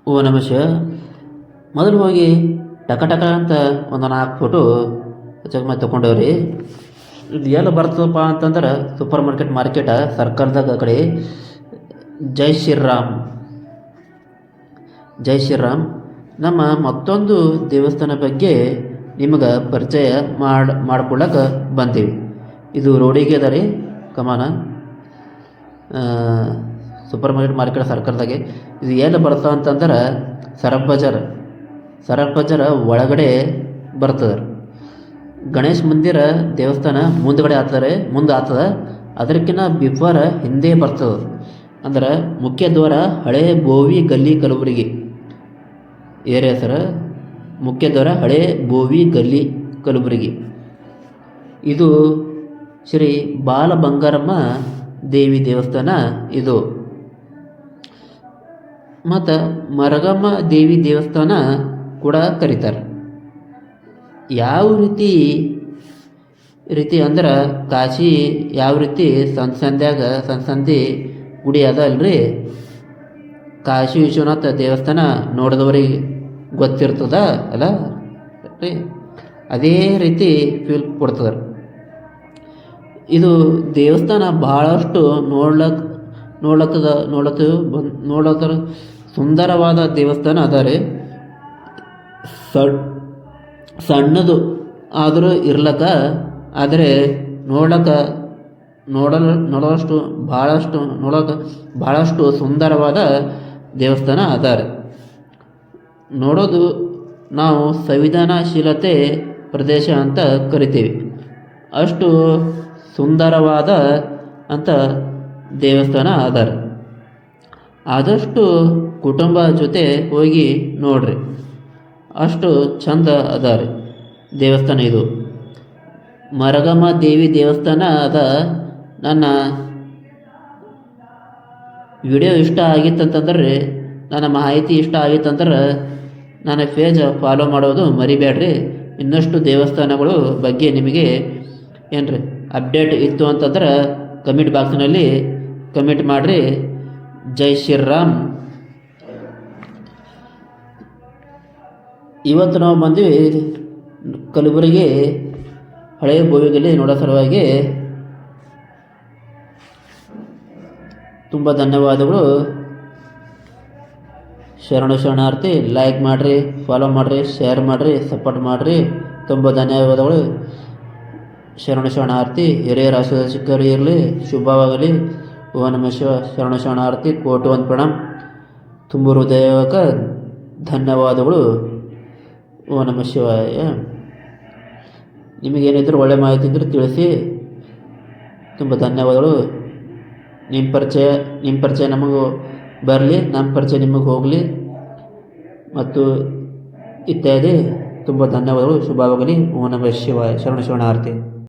ಓ ನಮಃ ಶಿವ. ಮೊದಲು ಹೋಗಿ ಟಕ ಟಕ ಅಂತ ಒಂದು 4 ಫೋಟೋ ಚಕಮ ತೊಗೊಂಡವ್ರಿ. ಇದು ಎಲ್ಲಿ ಬರ್ತದಪ್ಪ ಅಂತಂದ್ರೆ ಸೂಪರ್ ಮಾರ್ಕೆಟ್ ಸರ್ಕಲ್ದಾಗ ಆ ಕಡೆ ಜೈ ಶ್ರೀರಾಮ್ ನಮ್ಮ ಮತ್ತೊಂದು ದೇವಸ್ಥಾನ ಬಗ್ಗೆ ನಿಮಗೆ ಪರಿಚಯ ಮಾಡ್ಕೊಳ್ಳಕ್ಕೆ ಬಂದೀವಿ. ಇದು ರೋಡಿಗೆ ಅದ ರೀ ಕಮಾನ, ಸೂಪರ್ ಮಾರ್ಕೆಟ್ ಸರ್ಕಲ್ದಾಗೆ. ಇದು ಎಲ್ಲಿ ಬರ್ತಾವ ಅಂತಂದ್ರೆ ಸರಫ್ ಬಜಾರ್ ಒಳಗಡೆ ಬರ್ತದೆ. ಗಣೇಶ್ ಮಂದಿರ ದೇವಸ್ಥಾನ ಮುಂದೆ ಆಗ್ತದೆ. ಅದಕ್ಕಿಂತ ಬಿಫೋರ್ ಹಿಂದೆ ಬರ್ತದೆ. ಅಂದ್ರೆ ಮುಖ್ಯ ದ್ವಾರ ಹಳೆ ಬೋವಿ ಗಲ್ಲಿ ಕಲಬುರಗಿ ಏರಿಯಾ ಸರ್. ಮುಖ್ಯ ದ್ವಾರ ಹಳೆ ಬೋವಿ ಗಲ್ಲಿ ಕಲಬುರಗಿ. ಇದು ಶ್ರೀ ಬಾಲ ಬಂಗಾರಮ್ಮ ದೇವಿ ದೇವಸ್ಥಾನ ಇದು. ಮತ್ತು ಮರಗಮ್ಮ ದೇವಿ ದೇವಸ್ಥಾನ ಕೂಡ ಕರೀತಾರೆ. ಯಾವ ರೀತಿ ಅಂದ್ರೆ ಕಾಶಿ ಯಾವ ರೀತಿ ಸಂದಿ ಗುಡಿ ಅದ ಅಲ್ರಿ, ಕಾಶಿ ವಿಶ್ವನಾಥ ದೇವಸ್ಥಾನ ನೋಡಿದವ್ರಿಗೆ ಗೊತ್ತಿರ್ತದ ಅಲ್ಲ ರೀ, ಅದೇ ರೀತಿ ಫೀಲ್ ಕೊಡ್ತದ. ಇದು ದೇವಸ್ಥಾನ ಭಾಳಷ್ಟು ನೋಡ್ಲತ್ತರ ಸುಂದರವಾದ ದೇವಸ್ಥಾನ ಅದ ರೀ. ಸಣ್ಣದು ಆದರೂ ಇರ್ಲಕ್ಕ, ಆದರೆ ನೋಡೋಷ್ಟು ಭಾಳಷ್ಟು ಸುಂದರವಾದ ದೇವಸ್ಥಾನ ಅದ ರೀ. ನೋಡೋದು ನಾವು ಸಂವೇದನಾಶೀಲತೆ ಪ್ರದೇಶ ಅಂತ ಕರಿತೀವಿ. ಅಷ್ಟು ಸುಂದರವಾದ ಅಂತ ದೇವಸ್ಥಾನ ಅದ ರೀ. ಆದಷ್ಟು ಕುಟುಂಬ ಜೊತೆ ಹೋಗಿ ನೋಡ್ರಿ, ಅಷ್ಟು ಚಂದ ಅದ ರೀ ದೇವಸ್ಥಾನ ಇದು. ಮರಗಮ್ಮ ದೇವಿ ದೇವಸ್ಥಾನ ಅದ. ನನ್ನ ವಿಡಿಯೋ ಇಷ್ಟ ಆಗಿತ್ತಂತಂದ್ರೆ, ನನ್ನ ಮಾಹಿತಿ ಇಷ್ಟ ಆಗಿತ್ತಂದ್ರೆ ನನ್ನ ಪೇಜ್ ಫಾಲೋ ಮಾಡೋದು ಮರಿಬೇಡ್ರಿ. ಇನ್ನಷ್ಟು ದೇವಸ್ಥಾನಗಳು ಬಗ್ಗೆ ನಿಮಗೆ ಏನ್ರಿ ಅಪ್ಡೇಟ್ ಇತ್ತು ಅಂತಂದ್ರೆ ಕಮೆಂಟ್ ಬಾಕ್ಸ್ನಲ್ಲಿ ಕಮೆಂಟ್ ಮಾಡಿರಿ. ಜೈ ಶ್ರೀರಾಮ್. ಇವತ್ತು ನಾವು ಬಂದ್ವಿ ಕಲಬುರಗಿ ಹಳೆಯ ಬೋವಿಗಲ್ಲಿ ನೋಡೋ ಸಲುವಾಗಿ. ತುಂಬ ಧನ್ಯವಾದಗಳು. ಶರಣಾರ್ಥಿ. ಲೈಕ್ ಮಾಡಿರಿ, ಫಾಲೋ ಮಾಡಿರಿ, ಶೇರ್ ಮಾಡಿರಿ, ಸಪೋರ್ಟ್ ಮಾಡಿರಿ. ತುಂಬ ಧನ್ಯವಾದಗಳು. ಶರಣಾರ್ಥಿ. ಹಿರಿಯರ ಆಶೀರ್ವಾದ ಸಿಕ್ಕರು ಇರಲಿ, ಶುಭವಾಗಲಿ. ಓ ನಮಃ ಶಿವ. ಶರಣಾರ್ಥಿ. ಕೋಟಿ ಒಂದು ಪ್ರಣಾಮ್. ತುಂಬ ಹೃದಯಕ ಧನ್ಯವಾದಗಳು. ಓ ನಮಃ ಶಿವಾಯ. ನಿಮಗೇನಿದ್ರು ಒಳ್ಳೆ ಮಾಹಿತಿ ಇದ್ದರೆ ತಿಳಿಸಿ. ತುಂಬ ಧನ್ಯವಾದಗಳು. ನಿಮ್ಮ ಪರಿಚಯ ನಮಗೂ ಬರಲಿ, ನಮ್ಮ ಪರಿಚಯ ನಿಮಗೆ ಹೋಗಲಿ ಮತ್ತು ಇತ್ಯಾದಿ. ತುಂಬ ಧನ್ಯವಾದಗಳು. ಶುಭವಾಗಲಿ. ಓ ನಮಃ ಶಿವಾಯ. ಶರಣಾರ್ಥಿ.